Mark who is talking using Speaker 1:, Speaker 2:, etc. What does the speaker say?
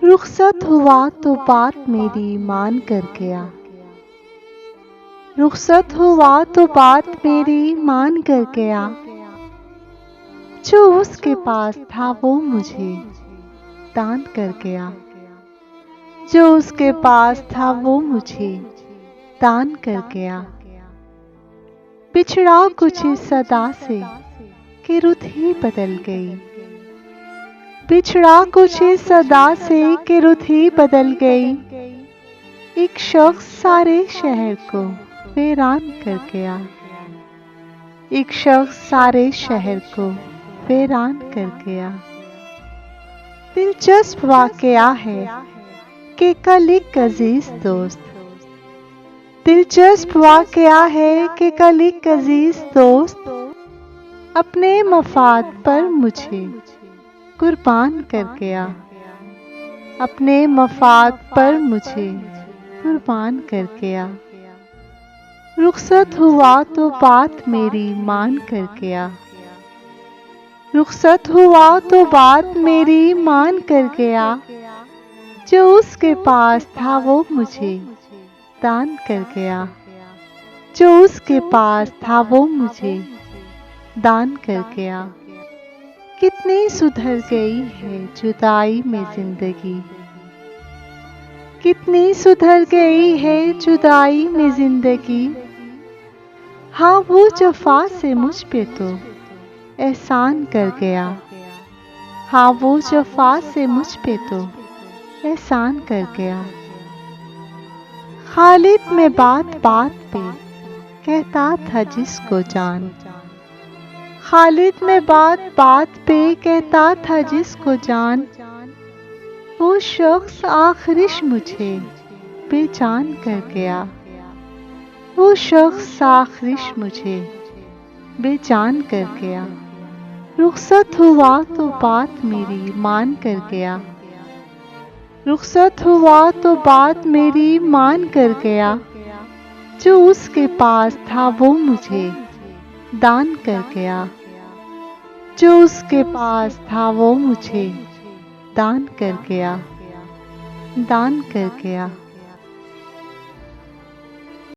Speaker 1: रुखसत हुआ तो बात मेरी मान कर गया। रुखसत हुआ तो बात मेरी मान कर गया। जो उसके पास था वो मुझे दान कर गया। जो उसके पास था वो मुझे दान कर गया। बिछड़ा कुछ इस सदा से कि रुत ही बदल गई। बिछड़ा कुछ इस सदा से कि रुत ही बदल गई। एक शख्स सारे शहर को वीरान कर गया। एक शख्स सारे शहर को वीरान कर गया। दिलचस्प वाकया है कि कल एक अजीज दोस्त दिलचस्प वाकया है कि कल एक अजीज दोस्त अपने मफाद पर मुझे कुर्बान कर गया। अपने मफाद पर मुझे कुर्बान कर गया। रुखसत हुआ तो बात मेरी मान कर गया। रुखसत हुआ तो बात मेरी मान कर गया। जो उसके पास था वो मुझे दान कर गया। जो उसके पास था वो मुझे दान कर गया। कितनी सुधर गई है जुदाई में जिंदगी। कितनी सुधर गई है जुदाई में जिंदगी। हाँ वो जफा से मुझ पे तो एहसान कर गया। हाँ वो जफा से मुझ पे तो एहसान कर गया। खालिद में बात बात पे कहता था जिसको जान। खालिद में बात बात पे कहता था जिसको जान। वो शख्स आखिरिश मुझे बेजान कर गया। वो शख्स आखिरिश मुझे बेजान कर गया। रुखसत हुआ तो बात मेरी मान कर गया। रुखसत हुआ तो बात मेरी मान कर गया। जो उसके पास था वो मुझे दान कर गया। जो उसके पास था वो मुझे दान कर गया। दान कर गया।